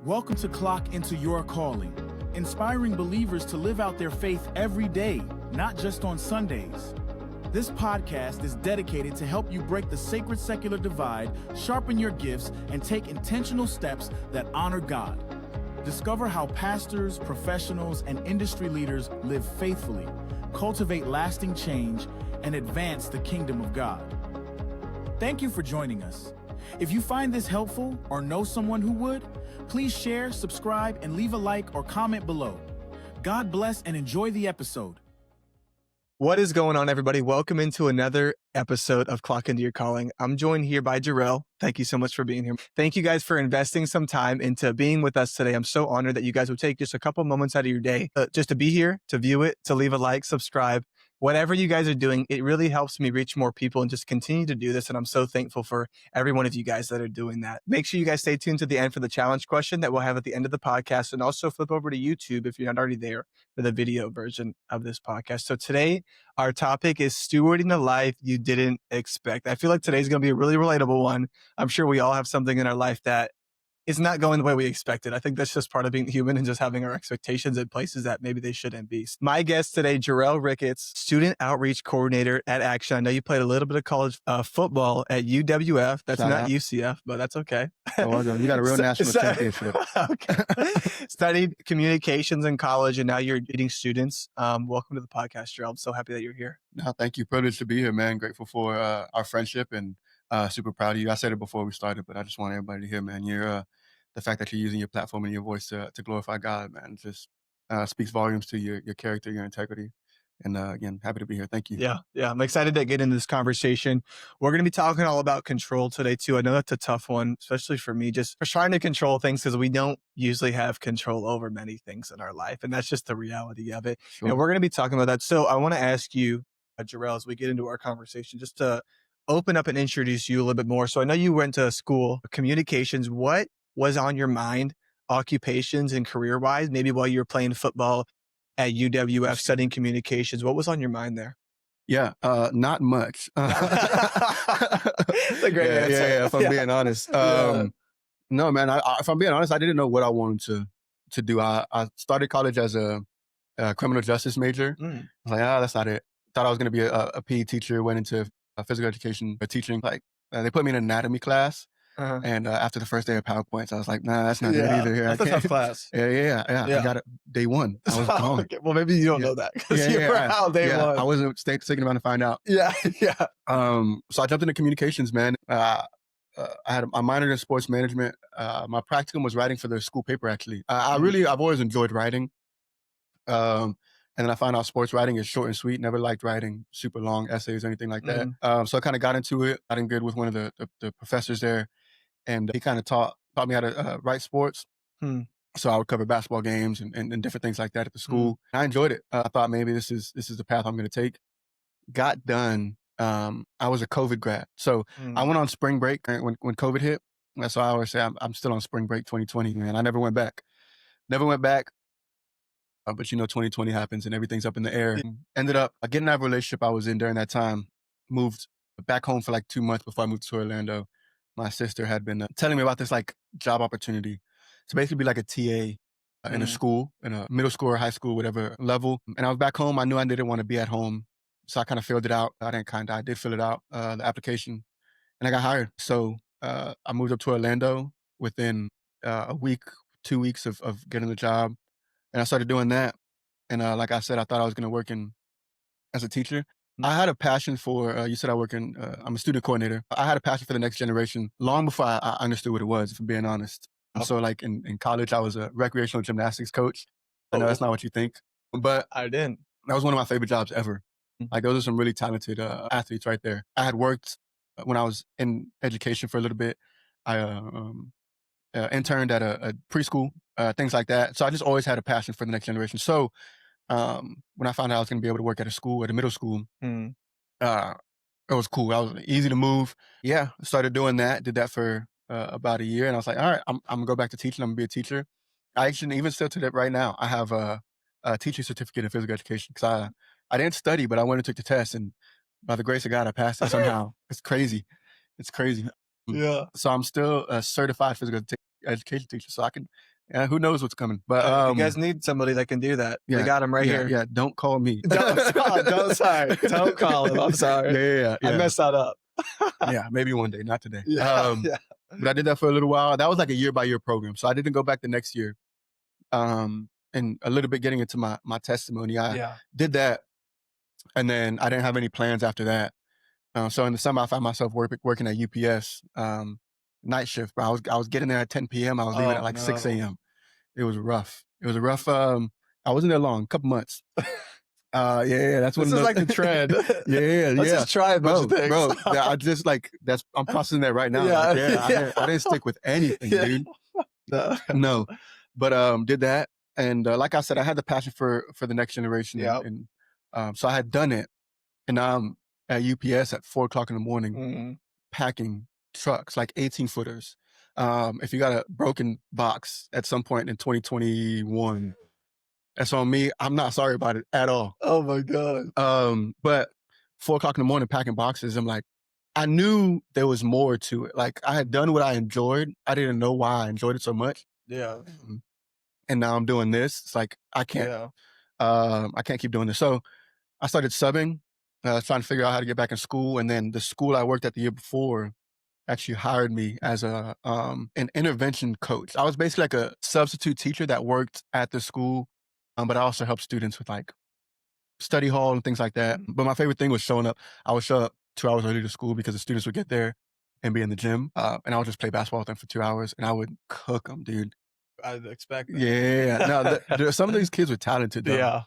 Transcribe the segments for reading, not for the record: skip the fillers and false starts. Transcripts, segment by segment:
Welcome to Clock Into Your Calling, inspiring believers to live out their faith every day, not just on Sundays. This podcast is dedicated to help you break the sacred secular divide, sharpen your gifts, and take intentional steps that honor God. Discover how pastors, professionals, and industry leaders live faithfully, cultivate lasting change, and advance the kingdom of God. Thank you for joining us. If you find this helpful or know someone who would, please share, subscribe, and leave a like or comment below. God bless and enjoy the episode. What is going on, everybody? Welcome into another episode of Clock Into Your Calling. I'm joined here by Jerel. Thank you so much for being here. Thank you guys for investing some time into being with us today. I'm so honored that you guys would take just a couple moments out of your day just to be here, to view it, to leave a like, subscribe. Whatever you guys are doing, it really helps me reach more people and just continue to do this. And I'm so thankful for every one of you guys that are doing that. Make sure you guys stay tuned to the end for the challenge question that we'll have at the end of the podcast. And also flip over to YouTube if you're not already there for the video version of this podcast. So today, our topic is stewarding a life you didn't expect. I feel like today's going to be a really relatable one. I'm sure we all have something in our life that is not going the way we expected. I think that's just part of being human and just having our expectations in places that maybe they shouldn't be. My guest today, Jerel Ricketts, Student Outreach Coordinator at Action. I know you played a little bit of college football at UWF. That's not UCF, but that's okay. Oh, you got a real national championship. Okay. Studied communications in college, and now you're leading students. Welcome to the podcast, Jerel. I'm so happy that you're here. No, thank you. Privileged to be here, man. Grateful for our friendship and super proud of you. I said it before we started, but I just want everybody to hear, man, you're the fact that you're using your platform and your voice to glorify God, man, just speaks volumes to your character, your integrity. And again, happy to be here. Thank you. Yeah. I'm excited to get into this conversation. We're going to be talking all about control today too. I know that's a tough one, especially for me, just for trying to control things because we don't usually have control over many things in our life. And that's just the reality of it. Sure. And we're going to be talking about that. So I want to ask you, Jerel, as we get into our conversation, just to open up and introduce you a little bit more. So I know you went to school, communications. What was on your mind, occupations and career-wise, maybe while you were playing football at UWF studying communications? What was on your mind there? Yeah, not much. That's a great answer. Yeah, if I'm being honest. No, man, if I'm being honest, I didn't know what I wanted to do. I started college as a criminal justice major. I was like, that's not it. Thought I was going to be a PE teacher, went into physical education teaching. Like they put me in an anatomy class. And after the first day of PowerPoints, I was like, nah, that's not good either. That's a tough class. Yeah. I got it day one. I was gone. Okay. Well, maybe you don't know that because you were out day one. I wasn't sticking around to find out. Yeah. So I jumped into communications, man. I had a minor in sports management. My practicum was writing for the school paper, actually. I've always enjoyed writing. And then I found out sports writing is short and sweet. Never liked writing super long essays or anything like that. So I kind of got into it. Got in good with one of the professors there. And he kind of taught me how to write sports. So I would cover basketball games and different things like that at the school. I enjoyed it. I thought maybe this is the path I'm going to take. Got done. I was a COVID grad. So I went on spring break when COVID hit. So I always say I'm still on spring break 2020, man. I never went back. But 2020 happens and everything's up in the air. Ended up getting out of a relationship I was in during that time. Moved back home for like 2 months before I moved to Orlando. My sister had been telling me about this like job opportunity to basically be like a TA in a school, in a middle school or high school, whatever level. And I was back home. I knew I didn't want to be at home. So I kind of filled it out. I did fill it out, the application, and I got hired. So I moved up to Orlando within a week, 2 weeks of getting the job. And I started doing that. And like I said, I thought I was going to work as a teacher. I had a passion for, you said I'm a student coordinator. I had a passion for the next generation long before I understood what it was, if I'm being honest. So like in college, I was a recreational gymnastics coach. I know that's not what you think, but I didn't. That was one of my favorite jobs ever. Like those are some really talented athletes right there. I had worked when I was in education for a little bit. I interned at a preschool, things like that. So I just always had a passion for the next generation. So when I found out I was going to be able to work at a middle school, it was cool. I was easy to move. Yeah, started doing that. Did that for about a year, and I was like, all right, I'm gonna go back to teaching. I'm gonna be a teacher. I actually even still to that right now. I have a teaching certificate in physical education because I didn't study, but I went and took the test, and by the grace of God, I passed it somehow. It's crazy. Yeah. So I'm still a certified physical education teacher, so I can. Who knows what's coming? But you guys need somebody that can do that. Yeah, we got him right here. Yeah, don't call me. Don't call him. I'm sorry. Yeah. I messed that up. Yeah, maybe one day, not today. Yeah. But I did that for a little while. That was like a year-by-year program, so I didn't go back the next year. And a little bit getting into my testimony, I did that, and then I didn't have any plans after that. So in the summer, I found myself working at UPS, night shift. But I was getting there at 10 p.m. I was leaving at like 6 a.m. It was rough. I wasn't there long, a couple months. That's this is like the trend. Let's just try a bunch of things, bro. I just I'm processing that right now. I didn't stick with anything, dude. No, but did that, and like I said, I had the passion for the next generation, and so I had done it, and now I'm at UPS at 4 o'clock in the morning, packing trucks like 18-footers. If you got a broken box at some point in 2021, that's on me. I'm not sorry about it at all. Oh my God. But 4 o'clock in the morning packing boxes, I'm like, I knew there was more to it. Like, I had done what I enjoyed. I didn't know why I enjoyed it so much. Yeah. And now I'm doing this. It's like, I can't keep doing this. So I started subbing, trying to figure out how to get back in school. And then the school I worked at the year before actually hired me as an intervention coach. I was basically like a substitute teacher that worked at the school, but I also helped students with like study hall and things like that. But my favorite thing was showing up. I would show up 2 hours early to school because the students would get there and be in the gym, and I would just play basketball with them for 2 hours, and I would cook them, dude. I'd expect that. Yeah. No, some of these kids were talented, though. Yeah.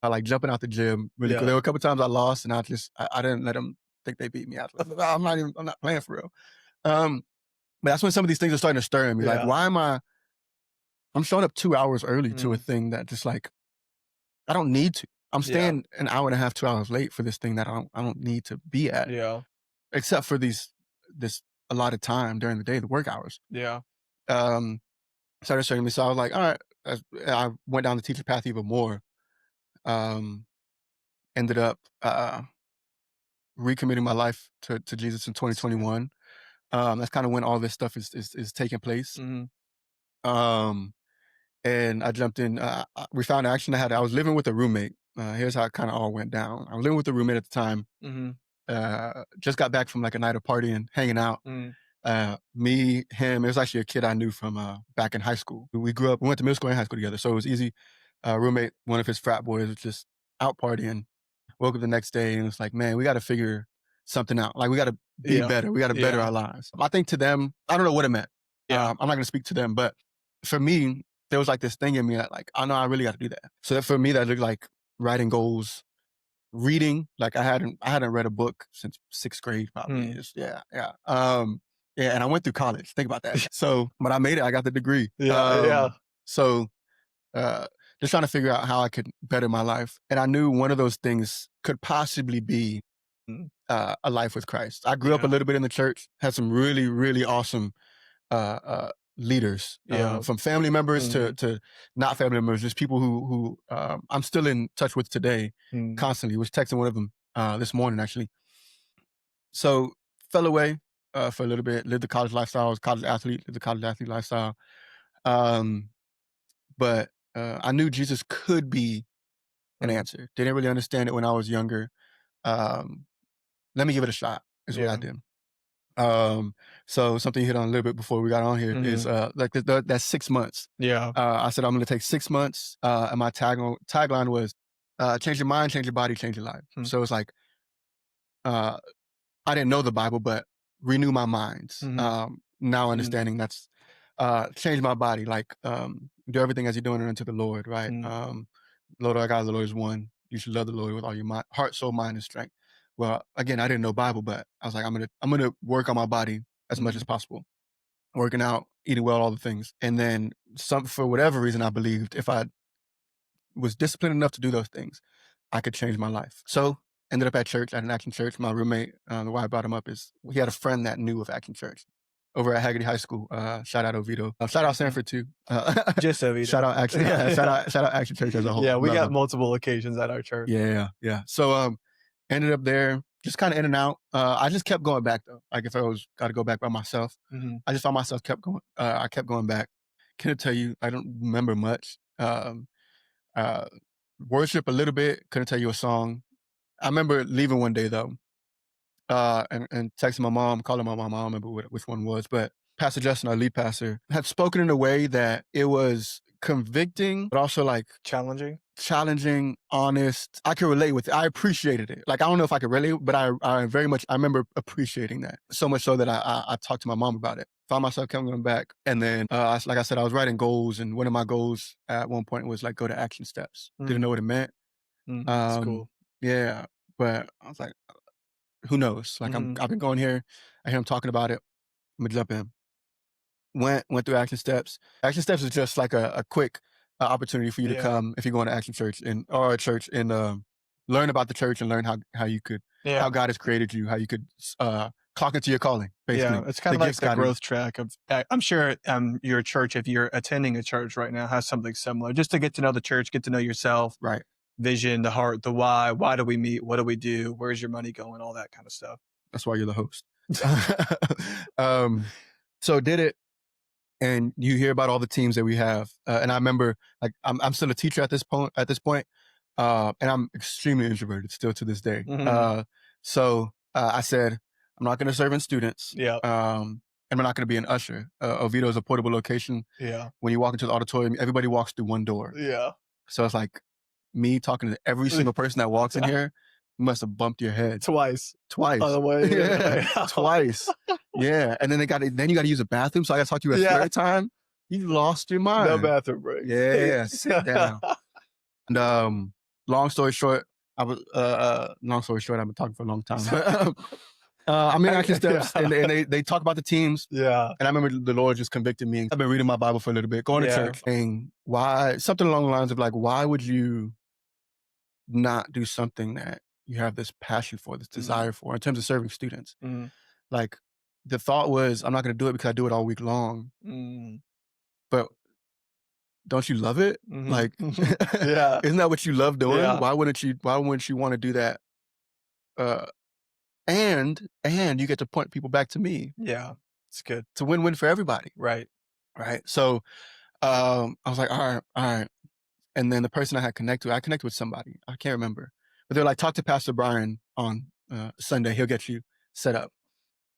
I like jumping out the gym. Really cool. There were a couple times I lost, and I didn't let them think they beat me. I'm not playing for real. But that's when some of these things are starting to stir in me. Like, why am I'm showing up 2 hours early to a thing that just like, I don't need to. I'm staying an hour and a half, 2 hours late for this thing that I don't need to be at. Yeah. Except for this allotted time during the day, the work hours. Yeah. Started stirring me. So I was like, all right. I went down the teacher path even more. Ended up recommitting my life to Jesus in 2021. That's kind of when all this stuff is taking place. And I jumped in. We found Action. I was living with a roommate. Here's how it kind of all went down. I was living with a roommate at the time. Just got back from like a night of partying, hanging out. Me, him. It was actually a kid I knew from back in high school. We went to middle school and high school together, so it was easy. Roommate, one of his frat boys, was just out partying. Woke up the next day and it's like, man, we got to figure something out. Like, we got to be better. We got to better our lives. I think to them, I don't know what it meant. I'm not going to speak to them, but for me, there was like this thing in me that like, I know I really got to do that. So that for me, that looked like writing goals, reading. Like I hadn't read a book since 6th grade probably. And I went through college. Think about that. So, but I made it. I got the degree. So, just trying to figure out how I could better my life. And I knew one of those things could possibly be a life with Christ. I grew up a little bit in the church, had some really, really awesome leaders, from family members to not family members, just people who I'm still in touch with today constantly. Was texting one of them this morning, actually. So fell away for a little bit, lived the college lifestyle, was a college athlete, lived the college athlete lifestyle. But I knew Jesus could be an answer. Didn't really understand it when I was younger. Let me give it a shot, is what I did. So something you hit on a little bit before we got on here is like that's 6 months. I said I'm going to take 6 months, and my tagline was change your mind, change your body, change your life. So it's like I didn't know the Bible, but renew my minds. Now understanding that's change my body, like do everything as you're doing it unto the Lord, right? Lord our God, the Lord is one. You should love the Lord with all your heart, soul, mind, and strength. Well, again, I didn't know Bible, but I was like, I'm gonna work on my body as much as possible, working out, eating well, all the things. And then for whatever reason, I believed if I was disciplined enough to do those things, I could change my life. So ended up at church, at an Action Church. My roommate, the why I brought him up is he had a friend that knew of Action Church over at Haggerty High School. Shout out Oviedo. Shout out Sanford too. Just Oviedo. Shout out Action. Shout out Action Church as a whole. Yeah, we got multiple occasions at our church. Yeah. So ended up there, just kind of in and out. I just kept going back though. Like if I was got to go back by myself, I just found myself kept going. I kept going back. Can't tell you, I don't remember much. Uh, Worship a little bit. Couldn't tell you a song. I remember leaving one day though, and texting my mom, calling my mom. I don't remember which one was, but Pastor Justin, our lead pastor, had spoken in a way that it was convicting, but also like Challenging. honest. I could relate with it. I appreciated it. Like, I don't know if I could relate, but I very much, I remember appreciating that. So much so that I talked to my mom about it. Found myself coming back. And then, like I said, I was writing goals. And one of my goals at one point was like, go to Action Steps. Didn't know what it meant. That's cool. Yeah. But I was like, who knows? Like I've been going here. I hear him talking about it. I'm gonna jump in. Went through Action Steps. Action Steps is just like a quick opportunity for you to come if you're going to Action Church or a church and learn about the church and learn how you could how God has created you, how you could clock into your calling. Basically, it's kind of like the growth track of. I'm sure your church, if you're attending a church right now, has something similar, just to get to know the church, get to know yourself, right? Vision, the heart, the why. Why do we meet? What do we do? Where's your money going? All that kind of stuff. That's why you're the host. So did it. And you hear about all the teams that we have, and I remember, like, I'm still a teacher at this point, and I'm extremely introverted still to this day. So I said, I'm not going to serve in students. Yeah. And I'm not going to be an usher. Oviedo is a portable location. Yeah. When you walk into the auditorium, everybody walks through one door. Yeah. So it's like me talking to every single person that walks in here. You must have bumped your head twice. On the way. Yeah. Twice. Yeah. And then you got to use a bathroom. So I got to talk to you a third time. You lost your mind. No bathroom break. Yeah. Sit down. And long story short, I've been talking for a long time. I'm in Action Steps and they talk about the teams. Yeah. And I remember the Lord just convicted me. I've been reading my Bible for a little bit, going to church, saying something along the lines of like, why would you not do something that you have this passion for, this desire for, in terms of serving students? Like, the thought was, I'm not going to do it because I do it all week long. But don't you love it? Like, isn't that what you love doing? Yeah. Why wouldn't you want to do that? And you get to point people back to me. Yeah, it's good. It's a win-win for everybody. Right. So I was like, all right. And then the person I connected with somebody. I can't remember. But they're like, talk to Pastor Brian on Sunday. He'll get you set up.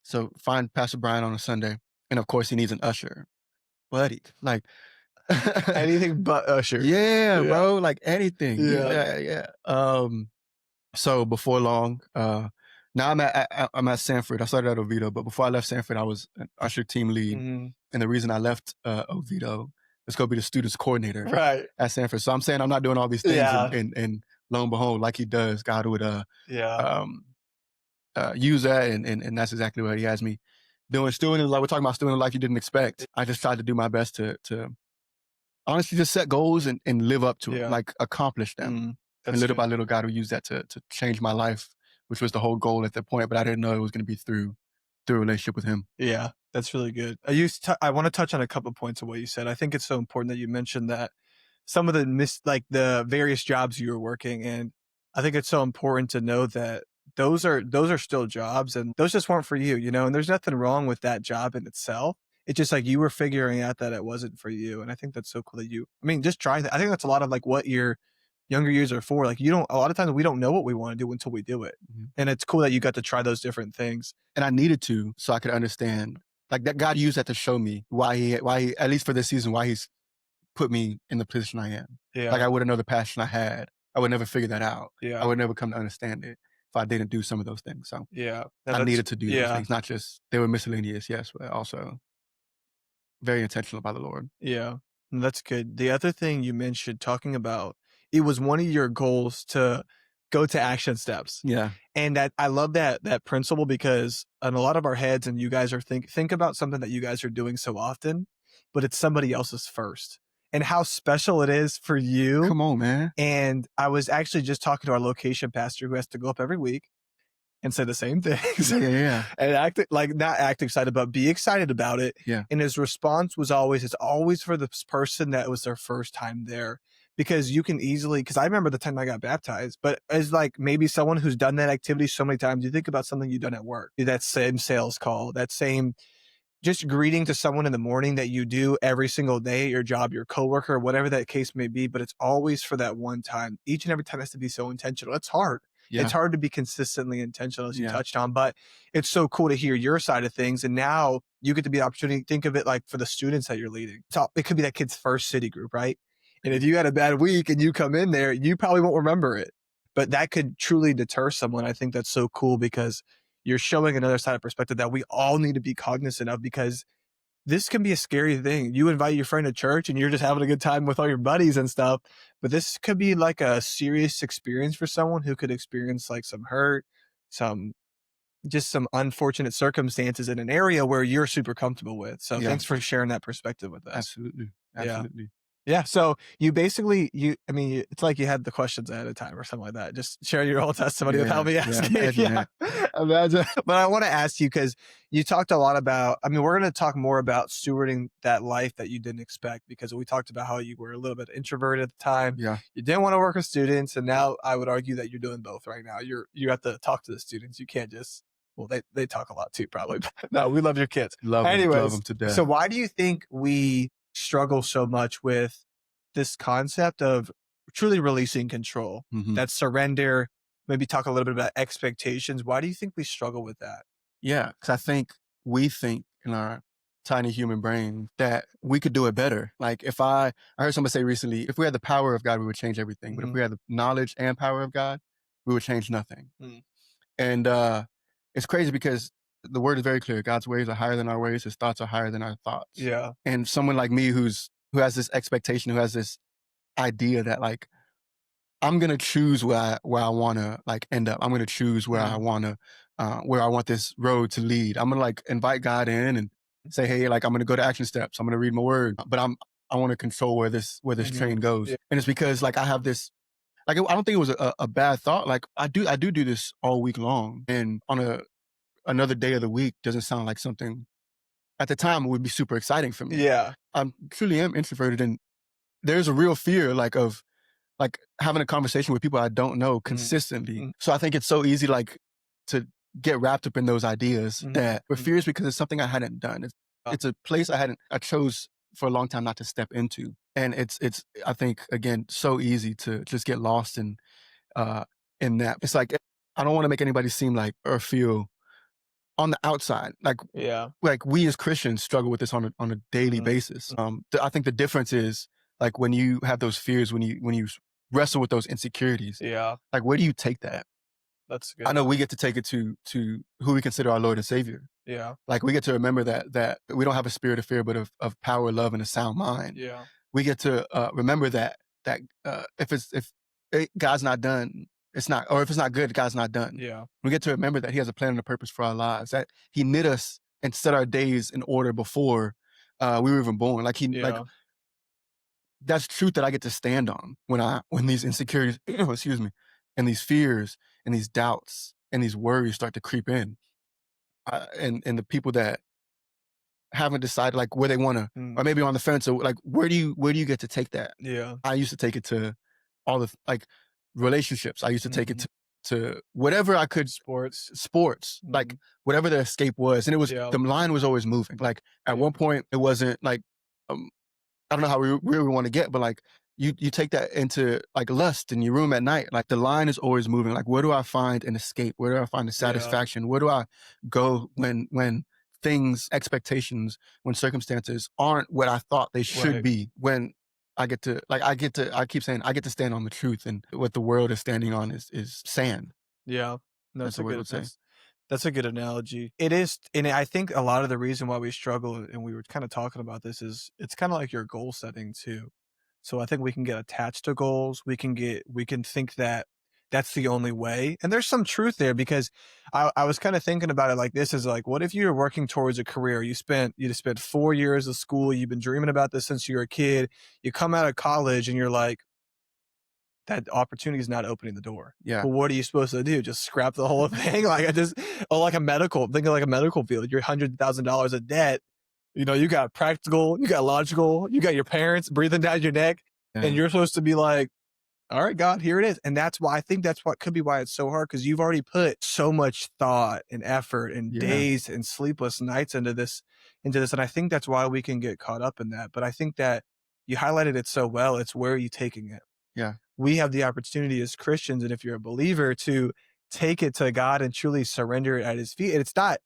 So find Pastor Brian on a Sunday. And of course, he needs an usher. Buddy, like... anything but usher. Yeah, bro. Like anything. Yeah. So before long, now I'm at Sanford. I started at Oviedo, but before I left Sanford, I was an usher team lead. And the reason I left Oviedo is go be the students coordinator at Sanford. So I'm saying I'm not doing all these things, and lo and behold, like he does, God would use that, and that's exactly what he has me doing. Stewarding, like we're talking about, stewarding a life you didn't expect. I just tried to do my best to honestly just set goals and live up to it, like accomplish them. And little by little, God would use that to change my life, which was the whole goal at that point. But I didn't know it was going to be through a relationship with him. Yeah, that's really good. I want to touch on a couple of points of what you said. I think it's so important that you mentioned that some of the various jobs you were working, and I think it's so important to know that those are still jobs, and those just weren't for you, and there's nothing wrong with that job in itself. It's just like you were figuring out that it wasn't for you. And I think that's so cool that just trying that. I think that's a lot of like what your younger years are for. Like a lot of times we don't know what we want to do until we do it. And it's cool that you got to try those different things. And I needed to, so I could understand, like, that God used that to show me why he, at least for this season, why he's put me in the position I am. Yeah. Like, I wouldn't know the passion I had. I would never figure that out. Yeah. I would never come to understand it if I didn't do some of those things. So yeah, I needed to do those things, not just, they were miscellaneous, yes, but also very intentional by the Lord. Yeah, that's good. The other thing you mentioned, talking about, it was one of your goals to go to Action Steps. Yeah. And that I love that principle, because in a lot of our heads, and you guys are think about something that you guys are doing so often, but it's somebody else's first. And how special it is for you. Come on, man. And I was actually just talking to our location pastor, who has to go up every week and say the same things. Yeah. And not act excited, but be excited about it. Yeah. And his response was always, it's always for this person that was their first time there, because you can easily, because I remember the time I got baptized, but as like maybe someone who's done that activity so many times, you think about something you've done at work, that same sales call, that same just greeting to someone in the morning that you do every single day at your job, your coworker, whatever that case may be, but it's always for that one time. Each and every time has to be so intentional. It's hard. Yeah. It's hard to be consistently intentional, as you Yeah. touched on, but it's so cool to hear your side of things. And now you get to be the opportunity. Think of it like for the students that you're leading. So it could be that kid's first city group, right? And if you had a bad week and you come in there, you probably won't remember it, but that could truly deter someone. I think that's so cool because you're showing another side of perspective that we all need to be cognizant of, because this can be a scary thing. You invite your friend to church and you're just having a good time with all your buddies and stuff, but this could be like a serious experience for someone who could experience like some hurt, some unfortunate circumstances in an area where you're super comfortable with. So Yeah. thanks for sharing that perspective with us. Absolutely. Yeah. Absolutely. Yeah. So you basically, it's like you had the questions ahead of time or something like that. Just share your whole testimony without me asking. Imagine Imagine. But I want to ask you, because you talked a lot about, we're going to talk more about stewarding that life that you didn't expect, because we talked about how you were a little bit introverted at the time. Yeah. You didn't want to work with students. And now I would argue that you're doing both right now. You have to talk to the students. You can't just, well, they talk a lot too, probably. But no, we love your kids. Love them to death. So why do you think we struggle so much with this concept of truly releasing control, that surrender? Maybe talk a little bit about expectations. Why do you think we struggle with that? Yeah, because I think we think in our tiny human brain that we could do it better. Like I heard somebody say recently, if we had the power of God, we would change everything. But if we had the knowledge and power of God, we would change nothing. And it's crazy because the word is very clear. God's ways are higher than our ways. His thoughts are higher than our thoughts. Yeah. And someone like me who has this expectation, who has this idea that like, I'm going to choose where I want to like end up. I'm going to choose where I want to, where I want this road to lead. I'm going to like invite God in and say, hey, like I'm going to go to action steps. I'm going to read my word, but I want to control where this train goes. Yeah. And it's because like I have this, like, I don't think it was a bad thought. Like I do this all week long, and on another day of the week doesn't sound like something at the time it would be super exciting for me. Yeah. I truly am introverted, and there's a real fear like of like having a conversation with people I don't know consistently. So I think it's so easy like to get wrapped up in those ideas that were fears because it's something I hadn't done. It's a place I chose for a long time not to step into. And it's I think, again, so easy to just get lost in that. It's like, I don't want to make anybody seem like or feel on the outside. Like, like we as Christians struggle with this on a daily basis. I think the difference is like when you have those fears, when you wrestle with those insecurities, like where do you take that? That's good. I know we get to take it to who we consider our Lord and Savior. Yeah. Like we get to remember that we don't have a spirit of fear, but of power, love, and a sound mind. Yeah. We get to remember that if God's not done, it's not, or if it's not good, God's not done. Yeah. We get to remember that He has a plan and a purpose for our lives, that He knit us and set our days in order before we were even born. Like like that's truth that I get to stand on when these insecurities, excuse me, and these fears and these doubts and these worries start to creep in. And the people that haven't decided like where they want to, or maybe on the fence, so like where do you get to take that? Yeah. I used to take it to all the like relationships. I used to take it to whatever I could. Sports, like whatever the escape was. And it was, the line was always moving. Like at one point it wasn't like, I don't know how we really want to get, but like you take that into like lust in your room at night. Like the line is always moving. Like where do I find an escape? Where do I find the satisfaction? Where do I go when things, expectations, when circumstances aren't what I thought they should be? When I keep saying I get to stand on the truth, and what the world is standing on is sand. Yeah. That's what I would say. That's a good analogy. It is. And I think a lot of the reason why we struggle, and we were kind of talking about this, is it's kind of like your goal setting too. So I think we can get attached to goals. We can think that that's the only way. And there's some truth there, because I was kind of thinking about it like this is like, what if you're working towards a career? You spent 4 years of school. You've been dreaming about this since you were a kid. You come out of college and you're like, that opportunity is not opening the door. Yeah. But what are you supposed to do? Just scrap the whole thing? Like like a medical field. You're $100,000 of debt. You got practical, you got logical, you got your parents breathing down your neck. And you're supposed to be like, all right, God, here it is. And that's why I think that's what could be why it's so hard, because you've already put so much thought and effort and days and sleepless nights into this. And I think that's why we can get caught up in that. But I think that you highlighted it so well. It's where are you taking it? Yeah. We have the opportunity as Christians, and if you're a believer, to take it to God and truly surrender it at his feet. And it's not,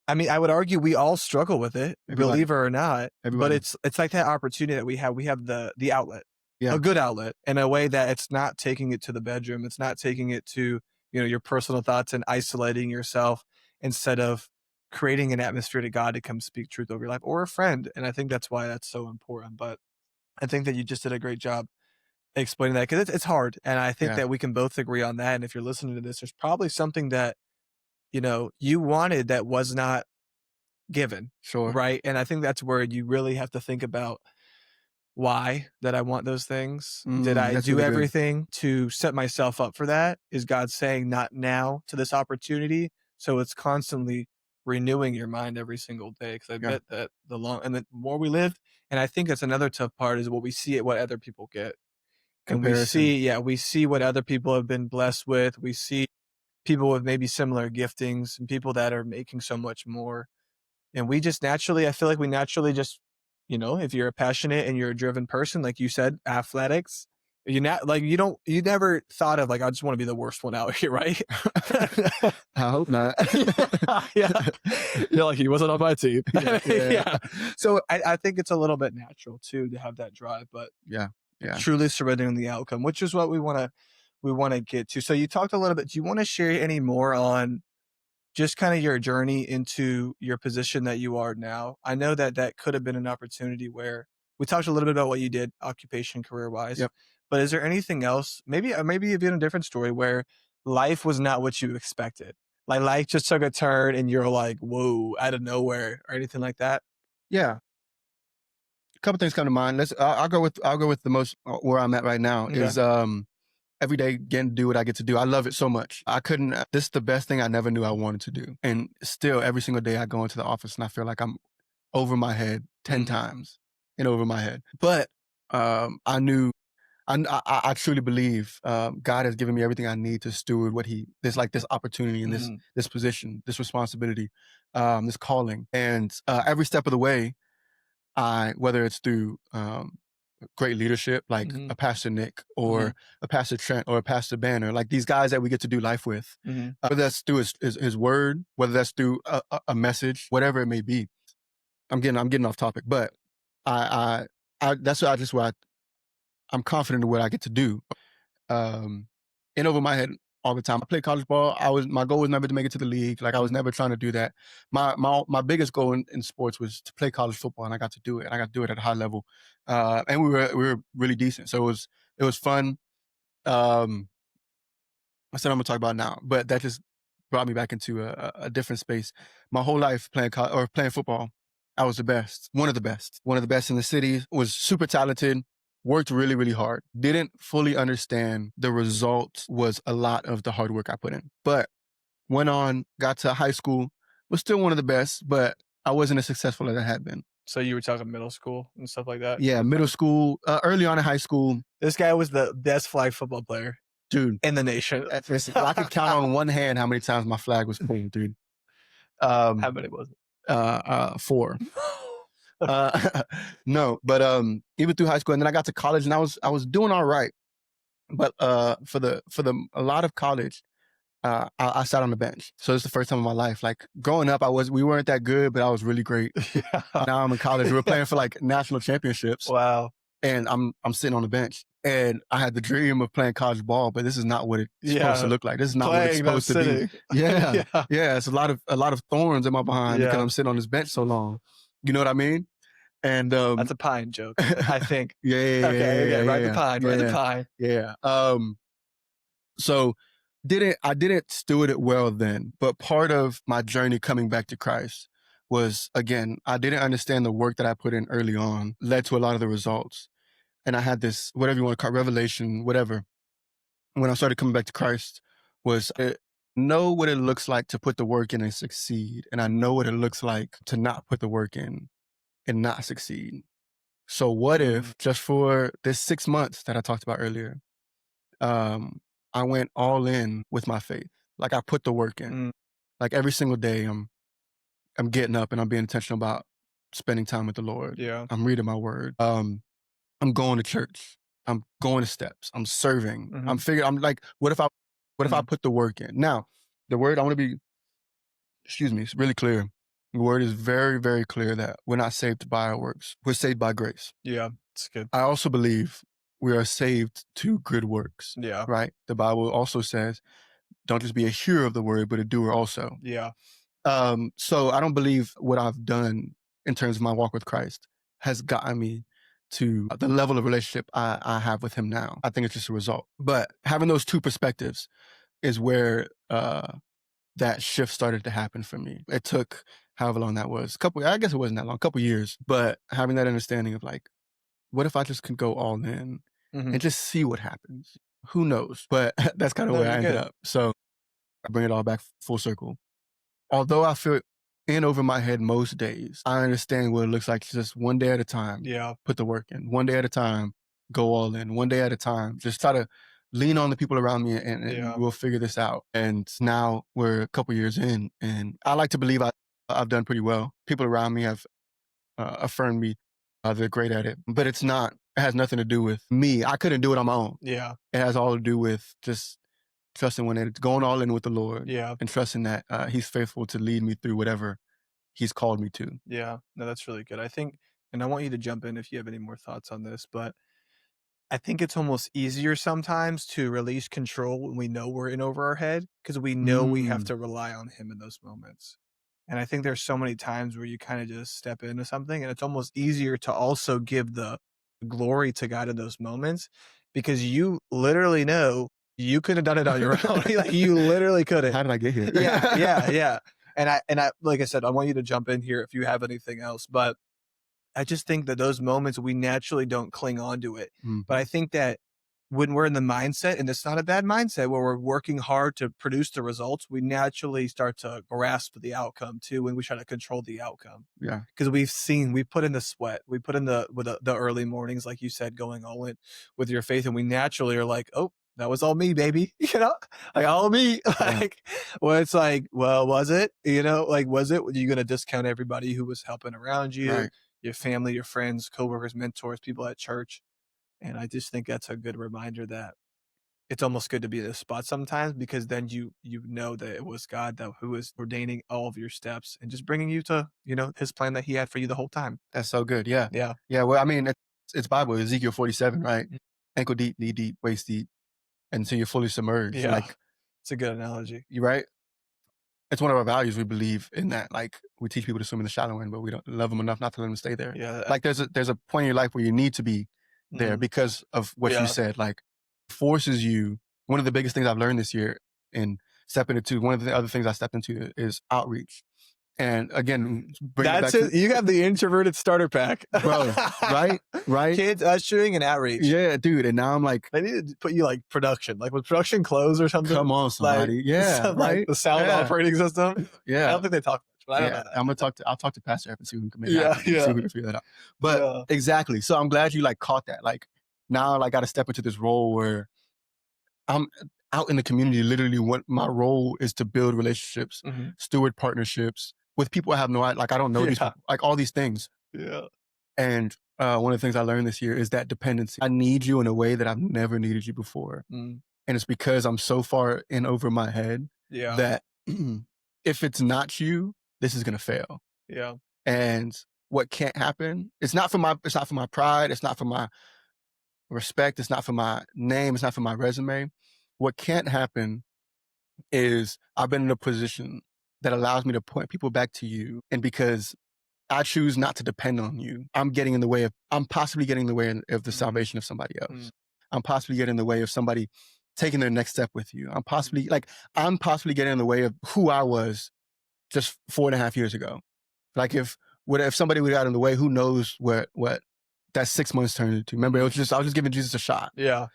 I mean, I would argue we all struggle with it, believer or not, but it's like that opportunity that we have. We have the outlet. A good outlet, in a way that it's not taking it to the bedroom. It's not taking it to, your personal thoughts and isolating yourself, instead of creating an atmosphere to God to come speak truth over your life, or a friend. And I think that's why that's so important. But I think that you just did a great job explaining that, because it's hard. And I think that we can both agree on that. And if you're listening to this, there's probably something that, you wanted that was not given. Sure. Right. And I think that's where you really have to think about, why did I want those things? Did I do really everything to set myself up for that? Is God saying not now to this opportunity? So it's constantly renewing your mind every single day. Because I bet that the more we live, and I think that's another tough part, is what we see at what other people get. Comparison. And we see what other people have been blessed with. We see people with maybe similar giftings and people that are making so much more. And we just naturally, I feel like we naturally just, if you're a passionate and you're a driven person, like you said, athletics, you never thought of like, I just want to be the worst one out here, right? I hope not. Yeah. You're like, he wasn't on my team. Yeah. So I think it's a little bit natural too, to have that drive, but truly surrendering the outcome, which is what we want to get to. So you talked a little bit, do you want to share any more on just kind of your journey into your position that you are now? I know that could have been an opportunity where we talked a little bit about what you did occupation career wise, but is there anything else, maybe you've been a different story where life was not what you expected? Like life just took a turn and you're like, whoa, out of nowhere, or anything like that? Yeah. A couple things come to mind. I'll go with the most where I'm at right now is, every day getting to do what I get to do. I love it so much. This is the best thing I never knew I wanted to do. And still every single day I go into the office and I feel like I'm over my head 10 times and over my head. But I truly believe God has given me everything I need to steward this opportunity and this position, this responsibility, this calling. And every step of the way, whether it's through great leadership, like a Pastor Nick or a Pastor Trent or a Pastor Banner, like these guys that we get to do life with, whether that's through his word, whether that's through a message, whatever it may be. I'm getting off topic, but I'm confident in what I get to do. In over my head all the time. I played college ball. My goal was never to make it to the league. Like I was never trying to do that. My biggest goal in sports was to play college football, and I got to do it. And I got to do it at a high level. And we were really decent. So it was fun. I said I'm gonna talk about now, but that just brought me back into a different space. My whole life playing football, I was the best, one of the best in the city. Was super talented. Worked really, really hard. Didn't fully understand the result was a lot of the hard work I put in. But went on, got to high school, was still one of the best, but I wasn't as successful as I had been. So you were talking middle school and stuff like that? Yeah, middle school, early on in high school. This guy was the best flag football player, dude, in the nation. I could count on one hand how many times my flag was pulled, dude. How many was it? 4. No, but even through high school, and then I got to college, and I was doing all right, but for a lot of college, I sat on the bench. So it's the first time in my life. Like growing up, we weren't that good, but I was really great. Now I'm in college. We were playing for like national championships. Wow. And I'm sitting on the bench, and I had the dream of playing college ball, but this is not what it's supposed to look like. This is not what it's supposed to be. Yeah. It's a lot of thorns in my behind because I'm sitting on this bench so long. You know what I mean? And that's a pine joke, I think. Ride the pine. Yeah. So I didn't steward it well then, but part of my journey coming back to Christ was, again, I didn't understand the work that I put in early on led to a lot of the results. And I had this, whatever you want to call it, revelation, whatever. When I started coming back to Christ was know what it looks like to put the work in and succeed. And I know what it looks like to not put the work in and not succeed. So what if just for this 6 months that I talked about earlier, I went all in with my faith. Like I put the work in. Like every single day I'm getting up and I'm being intentional about spending time with the Lord. Yeah. I'm reading my word. I'm going to church. I'm going to steps. I'm serving. I'm like, what if I put the work in? Now, the word, I want to be, it's really clear. The word is very, very clear that we're not saved by our works. We're saved by grace. Yeah. It's good. I also believe we are saved to good works. Yeah. Right? The Bible also says, don't just be a hearer of the word, but a doer also. Yeah. So I don't believe what I've done in terms of my walk with Christ has gotten me to the level of relationship I have with him now. I think it's just a result. But having those two perspectives is where that shift started to happen for me. It took however long that was. I guess it wasn't that long, a couple years. But having that understanding of like, what if I just can go all in and just see what happens? Who knows? But that's kind of where I ended up. So I bring it all back full circle. Although I feel in over my head most days, I understand what it looks like just one day at a time. Yeah. Put the work in. One day at a time, go all in. One day at a time. Just try to lean on the people around me and we'll figure this out. And now we're a couple years in and I like to believe I've done pretty well. People around me have affirmed me. They're great at it. But it has nothing to do with me. I couldn't do it on my own. Yeah. It has all to do with just trusting when it's going all in with the Lord. Yeah. And trusting that he's faithful to lead me through whatever he's called me to. Yeah. No, that's really good. I think, and I want you to jump in if you have any more thoughts on this, but I think it's almost easier sometimes to release control when we know we're in over our head because we know we have to rely on him in those moments. And I think there's so many times where you kind of just step into something and it's almost easier to also give the glory to God in those moments because you literally know you could have done it on your own. Like you literally couldn't. How did I get here? Yeah. And I, like I said, I want you to jump in here if you have anything else, but I just think that those moments we naturally don't cling on to it. But I think that when we're in the mindset, and it's not a bad mindset, where we're working hard to produce the results, we naturally start to grasp the outcome too when we try to control the outcome. Yeah. Because we put in the sweat, we put in the early mornings, like you said, going all in with your faith, and we naturally are like, oh, that was all me, baby. Like all me. Like, well, it's like, well, was it? Like, was it? Were you going to discount everybody who was helping around you? Right. Your family, your friends, coworkers, mentors, people at church. And I just think that's a good reminder that it's almost good to be in this spot sometimes because then you know that it was God who was ordaining all of your steps and just bringing you to, his plan that he had for you the whole time. That's so good. Yeah. Yeah. Yeah. Well, I mean, it's Bible, Ezekiel 47, right? Ankle deep, knee deep, waist deep, until you're fully submerged. Yeah. Like, it's a good analogy. you're right. It's one of our values. We believe in that. Like we teach people to swim in the shallow end, but we don't love them enough not to let them stay there. Yeah. Like there's a point in your life where you need to be there because of what you said. Like forces you. One of the biggest things I've learned this year in stepping into, one of the other things I stepped into is outreach. And again, that's it. You have the introverted starter pack, bro. Right? Kids, ushering, and outreach. Yeah, dude. And now I'm like, they need to put you like production, like with production close or something. Come on, somebody. Like, yeah, right. Like the sound operating system. Yeah, I don't think they talk much, but I don't know that. I'll talk to Pastor F and see who can make see who can figure that out. But exactly. So I'm glad you like caught that. Like now, I got to step into this role where I'm out in the community. Literally, what my role is to build relationships, steward partnerships with people I have no idea. Like I don't know these people, like all these things. Yeah. And one of the things I learned this year is that dependency. I need you in a way that I've never needed you before. And it's because I'm so far in over my head that if it's not you, this is gonna fail. Yeah. And what can't happen, it's not for my pride, it's not for my respect, it's not for my name, it's not for my resume. What can't happen is I've been in a position that allows me to point people back to you. And because I choose not to depend on you, I'm possibly getting in the way of the salvation of somebody else. I'm possibly getting in the way of somebody taking their next step with you. I'm possibly getting in the way of who I was just 4.5 years ago. Like if somebody would have got in the way, who knows what that 6 months turned into. Remember, I was just giving Jesus a shot. Yeah.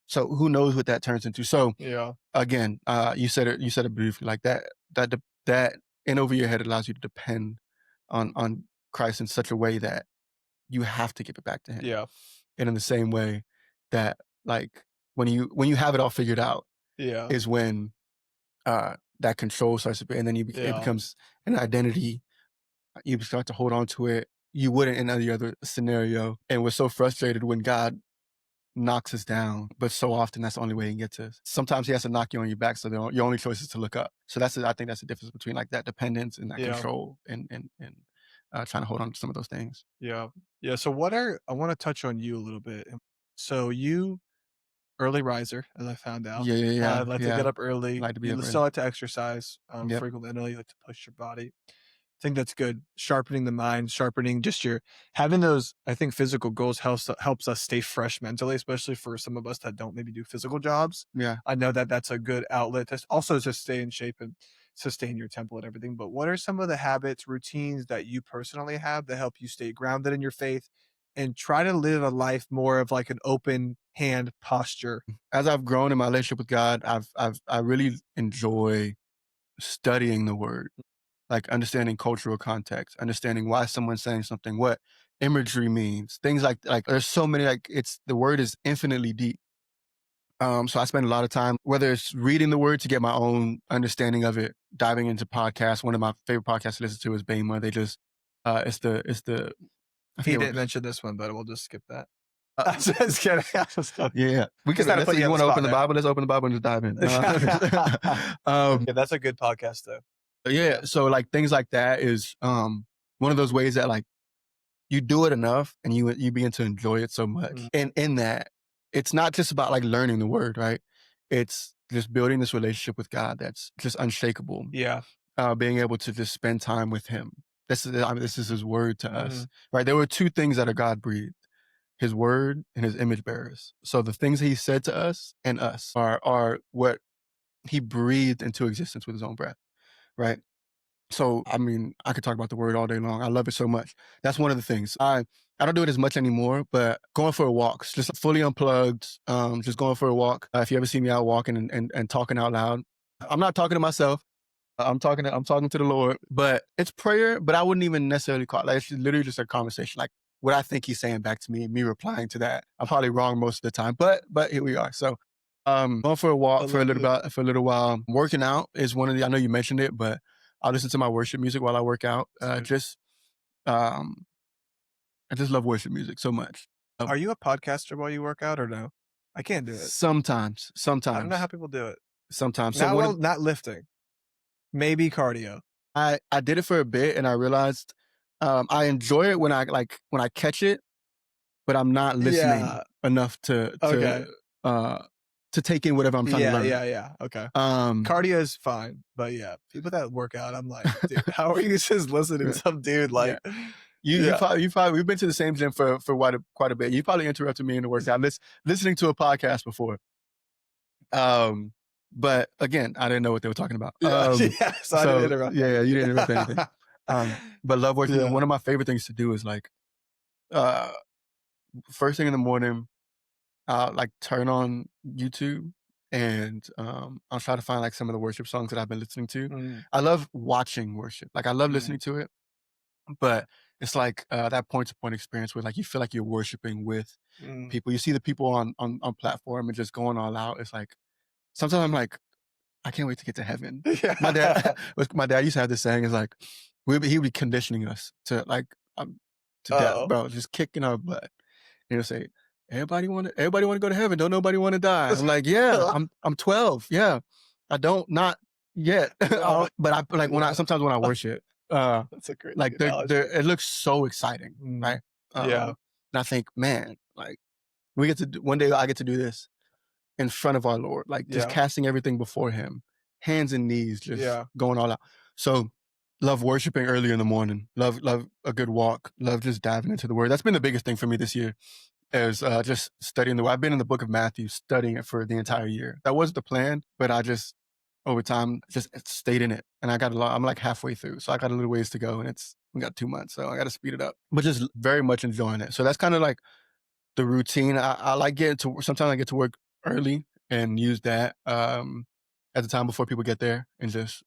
So who knows what that turns into. So again, you said it briefly, like that in over your head allows you to depend on Christ in such a way that you have to give it back to him. Yeah. And in the same way that like when you have it all figured out Yeah. is when that control starts to be, and then it Yeah. becomes an identity. You start to hold on to it. You wouldn't in any other scenario. And we're so frustrated when God knocks us down, but so often that's the only way he can get to us. Sometimes he has to knock you on your back, so your only choice is to look up. So I think that's the difference between like that dependence and that Yeah. control and trying to hold on to some of those things. Yeah. Yeah. So I want to touch on you a little bit. So you early riser, as I found out. Yeah. Like to get up early. Like to be You up still early. like to exercise Yep. frequently. I know you like to push your body. I think that's good. Sharpening the mind, sharpening just your having those. I think physical goals helps us stay fresh mentally, especially for some of us that don't maybe do physical jobs. Yeah. I know that that's a good outlet to also just stay in shape and sustain your temple and everything. But what are some of the habits, routines that you personally have that help you stay grounded in your faith and try to live a life more of like an open hand posture? As I've grown in my relationship with God, I really enjoy studying the word, like understanding cultural context, understanding why someone's saying something, what imagery means, things like there's so many, like the word is infinitely deep. So I spend a lot of time, whether it's reading the word to get my own understanding of it, diving into podcasts. One of my favorite podcasts to listen to is Bema. They just, it's the, I He forget didn't what, mention this one, but we'll just skip that. uh, I'm just kidding. I'm just kidding. yeah. We Just can, had to let's put see, you you on want the to spot open the there. Bible? Let's open the Bible and just dive in. Yeah, that's a good podcast though. Yeah. So like things like that is, one of those ways that like you do it enough and you begin to enjoy it so much. Mm. And in that, it's not just about like learning the word, right? It's just building this relationship with God that's just unshakable. Yeah. Being able to just spend time with him. This is his word to us, Mhm. right? There were two things that are God breathed: his word and his image bearers. So the things he said to us and us are what he breathed into existence with his own breath, right? So, I mean, I could talk about the word all day long. I love it so much. That's one of the things. I don't do it as much anymore, but going for walks, just fully unplugged, just going for a walk. If you ever see me out walking and talking out loud, I'm not talking to myself. I'm talking to the Lord, but it's prayer, but I wouldn't even necessarily call it. Like, it's literally just a conversation. Like what I think he's saying back to me, me replying to that. I'm probably wrong most of the time, but here we are. So, going for a walk for a little while. Working out is one of the, I know you mentioned it, but I'll listen to my worship music while I work out. Um, I just love worship music so much. Are you a podcaster while you work out or no? I can't do it. Sometimes. I don't know how people do it. Sometimes. So Not lifting. Maybe cardio. I did it for a bit and I realized I enjoy it when I catch it, but I'm not listening enough to take in whatever I'm trying to learn. Yeah. Okay. Cardio is fine, but yeah, people that work out, I'm like, dude, how are you just listening to some dude like? You probably we've been to the same gym for quite a bit. You probably interrupted me in the workout listening to a podcast before. But again, I didn't know what they were talking about. So I didn't interrupt. Yeah, you didn't interrupt anything. But love working. Yeah. One of my favorite things to do is like, first thing in the morning, like turn on YouTube and I'll try to find like some of the worship songs that I've been listening to. Mm. I love watching worship. Like I love listening to it, but it's like that point-to-point experience where like you feel like you're worshiping with people. You see the people on platform and just going all out. It's like sometimes I'm like, I can't wait to get to heaven. Yeah. My dad used to have this saying, is like, he would be conditioning us to like to death, bro, just kicking our butt. And he'll say, everybody want to go to heaven. Don't nobody want to die. I'm like, yeah, I'm 12. Yeah, I don't, not yet. But I like sometimes when I worship, that's a great like it looks so exciting, right? Yeah. And I think, man, like one day I get to do this in front of our Lord, like just casting everything before him, hands and knees, just going all out. So love worshiping early in the morning, love a good walk, love just diving into the word. That's been the biggest thing for me this year, is just studying the word. I've been in the book of Matthew studying it for the entire year. That wasn't the plan, but I just over time just stayed in it. And I'm like halfway through. So I got a little ways to go and we got 2 months. So I got to speed it up, but just very much enjoying it. So that's kind of like the routine. I like sometimes I get to work early and use that at the time before people get there and just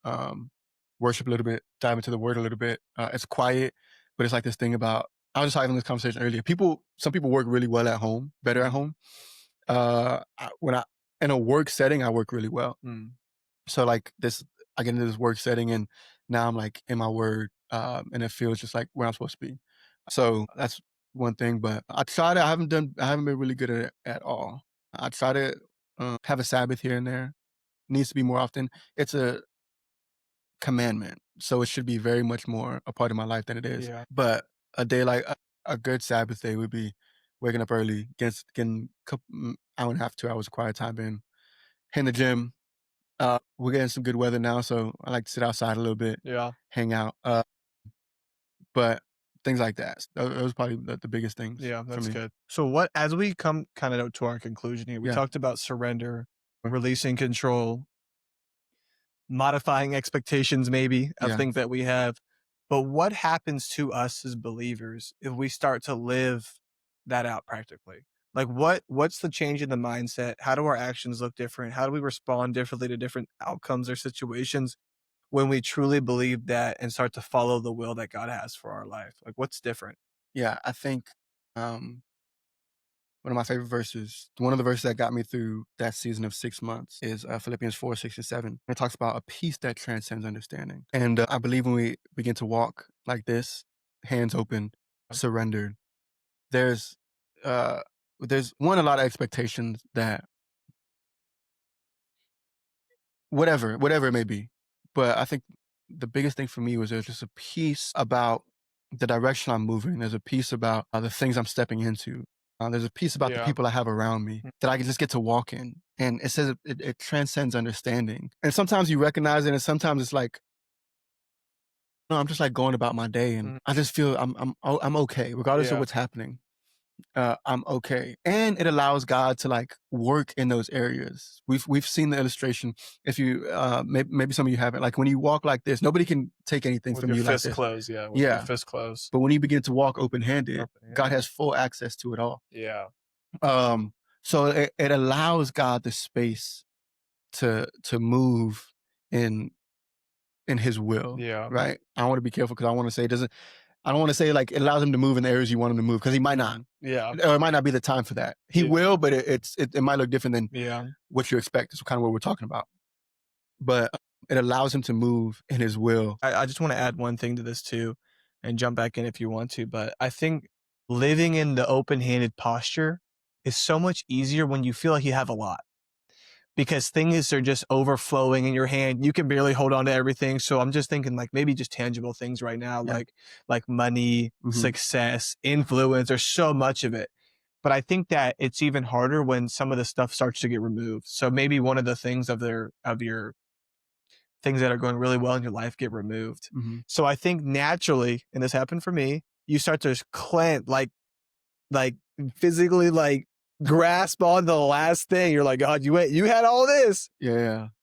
worship a little bit, dive into the word a little bit. It's quiet, but it's like this thing about I was just having this conversation earlier. Some people work really well at home, better at home. When I in a work setting, I work really well. So like this, I get into this work setting, and now I'm like in my word, and it feels just like where I'm supposed to be. So that's one thing. But I try to. I haven't been really good at it at all. I try to have a Sabbath here and there. Needs to be more often. It's a commandment, so it should be very much more a part of my life than it is. Yeah. But a day like a good Sabbath day would be waking up early, getting hour and a half, 2 hours of quiet time in, hitting the gym. We're getting some good weather now, so I like to sit outside a little bit, Yeah. hang out. But things like that. Those are probably the biggest things. Yeah, for that's me. good. So as we come kind of to our conclusion here, we Yeah. talked about surrender, releasing control, modifying expectations maybe of Yeah. things that we have. But what happens to us as believers if we start to live that out practically? Like what's the change in the mindset? How do our actions look different? How do we respond differently to different outcomes or situations when we truly believe that and start to follow the will that God has for our life? Like what's different? Yeah, I think one of my favorite verses, one of the verses that got me through that season of 6 months is Philippians 4:6-7. It talks about a peace that transcends understanding. And I believe when we begin to walk like this, hands open, surrendered, there's a lot of expectations that whatever it may be. But I think the biggest thing for me was there's just a peace about the direction I'm moving. There's a peace about the things I'm stepping into. There's a peace about the people I have around me that I can just get to walk in. And it says it transcends understanding. And sometimes you recognize it, and sometimes it's like, no, I'm just like going about my day, and I just feel I'm okay, regardless of what's happening. I'm okay. And it allows God to like work in those areas. We've seen the illustration. If you maybe some of you haven't, like when you walk like this, nobody can take anything With from your you like fist this. closed, yeah. With Yeah. your fist closed. But when you begin to walk open-handed, Open-handed. God has full access to it all. Yeah. So it allows God the space to move in his will. Yeah. Right. I want to be careful because I want to say I don't want to say like it allows him to move in the areas you want him to move, because he might not. Yeah. Or it might not be the time for that. He will, but it might look different than what you expect. It's kind of what we're talking about. But it allows him to move in his will. I just want to add one thing to this too, and jump back in if you want to. But I think living in the open-handed posture is so much easier when you feel like you have a lot, because things are just overflowing in your hand. You can barely hold on to everything. So I'm just thinking like maybe just tangible things right now, like money, success, influence. There's so much of it. But I think that it's even harder when some of the stuff starts to get removed. So maybe one of the things of your things that are going really well in your life get removed. So I think naturally, and this happened for me, you start to clench, like physically, like grasp on the last thing. You're like, God, you had all this,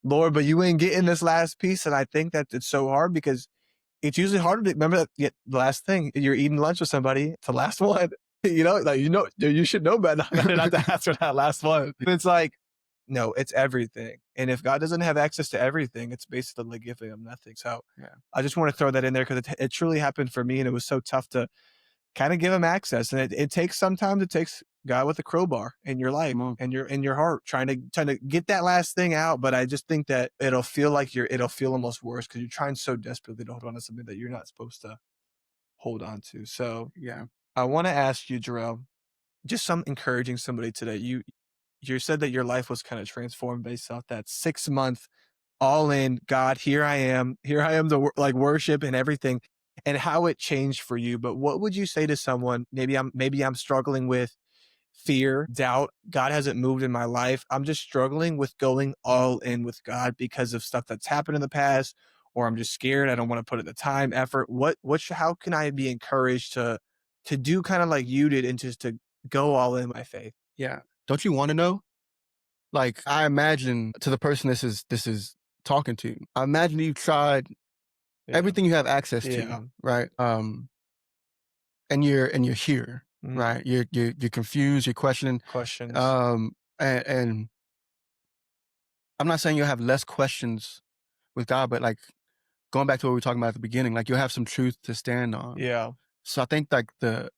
Lord, but you ain't getting this last piece. And I think that it's so hard because it's usually harder to remember that the last thing. You're eating lunch with somebody, it's the last one. You should know better not to ask for that last one. It's like, no, it's everything. And if God doesn't have access to everything, it's basically giving him nothing. So I just want to throw that in there because it truly happened for me. And it was so tough to kind of give him access. And it takes God with a crowbar in your life and in your heart, trying to get that last thing out. But I just think that it'll feel almost worse because you're trying so desperately to hold on to something that you're not supposed to hold on to. So I want to ask you, Jerel, just some encouraging somebody today. You said that your life was kind of transformed based off that 6 month all in. God, here I am to like worship and everything, and how it changed for you. But what would you say to someone? Maybe I'm struggling with fear, doubt. God hasn't moved in my life. I'm just struggling with going all in with God because of stuff that's happened in the past, or I'm just scared. I don't want to put in the time, effort. How can I be encouraged to do kind of like you did and just to go all in my faith? Yeah. Don't you want to know? Like, I imagine to the person this is talking to, I imagine you've tried everything you have access to, right? And you're here, right? You're confused, you're questioning Questions. And I'm not saying you'll have less questions with God, but like going back to what we were talking about at the beginning, like you'll have some truth to stand on. Yeah. So I think like the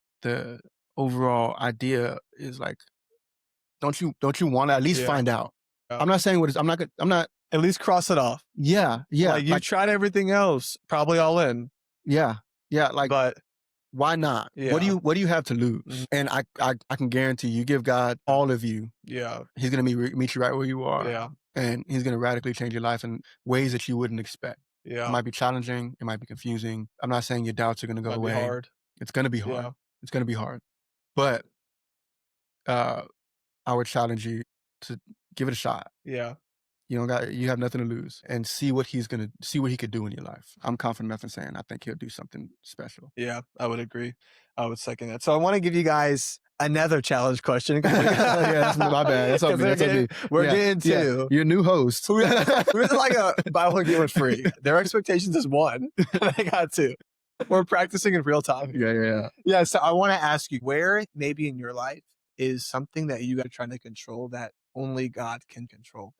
overall idea is like, don't you want to at least find out? I'm not saying what it's, I'm not, At least cross it off. yeah. Like you've tried everything else, probably all in. Yeah. Like, But why not? Yeah. What do you have to lose? Mhm. And I can guarantee you give God all of you. yeah, He's going to meet you right where you are. yeah, And he's going to radically change your life in ways that you wouldn't expect. It yeah. might be challenging. It might be confusing. I'm not saying your doubts are going to go Might away. be hard. It's going to be hard. Yeah. It's going to be hard. But I would challenge you to give it a shot. Yeah. You have nothing to lose, and see what he could do in your life. I'm confident enough in saying I think he'll do something special. Yeah, I would agree. I would second that. So I want to give you guys another challenge question. Yeah, that's my bad. That's on me. That's on me. We're Yeah, getting to. Your new host. We're like a buy one get one free. Their expectations is one, and I got two. We're practicing in real time. Yeah. So I want to ask you, where maybe in your life is something that you guys are trying to control that only God can control?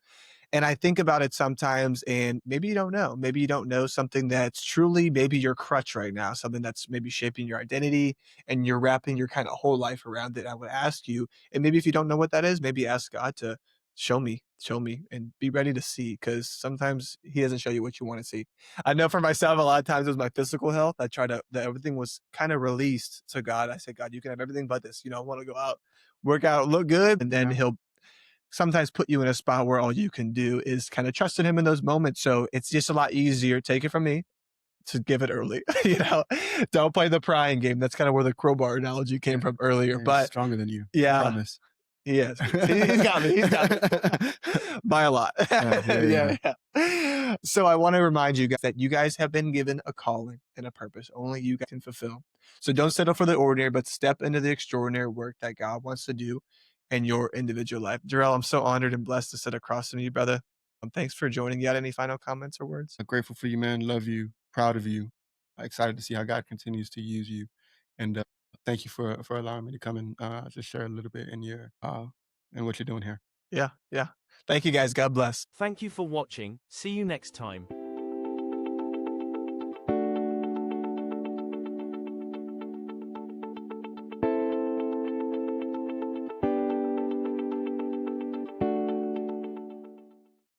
And I think about it sometimes, and maybe you don't know. Maybe you don't know something that's truly maybe your crutch right now, something that's maybe shaping your identity, and you're wrapping your kind of whole life around it. I would ask you, and maybe if you don't know what that is, maybe ask God to show me, and be ready to see, because sometimes he doesn't show you what you want to see. I know for myself, a lot of times it was my physical health. I tried that everything was kind of released to God. I said, God, you can have everything but this. I want to go out, work out, look good, and then he'll sometimes put you in a spot where all you can do is kind of trust in him in those moments. So it's just a lot easier, take it from me, to give it early. Don't play the prying game. That's kind of where the crowbar analogy came from earlier. He's but stronger than you. Yeah, I promise. he is. He's got me. By a lot. Yeah. So I want to remind you guys that you guys have been given a calling and a purpose only you guys can fulfill. So don't settle for the ordinary, but step into the extraordinary work that God wants to do in your individual life. Jerel, I'm so honored and blessed to sit across from you, brother. Thanks for joining. You got any final comments or words? I'm grateful for you, man. Love you. Proud of you. Excited to see how God continues to use you. And thank you for allowing me to come and just share a little bit in what you're doing here. Yeah. Thank you, guys. God bless. Thank you for watching. See you next time.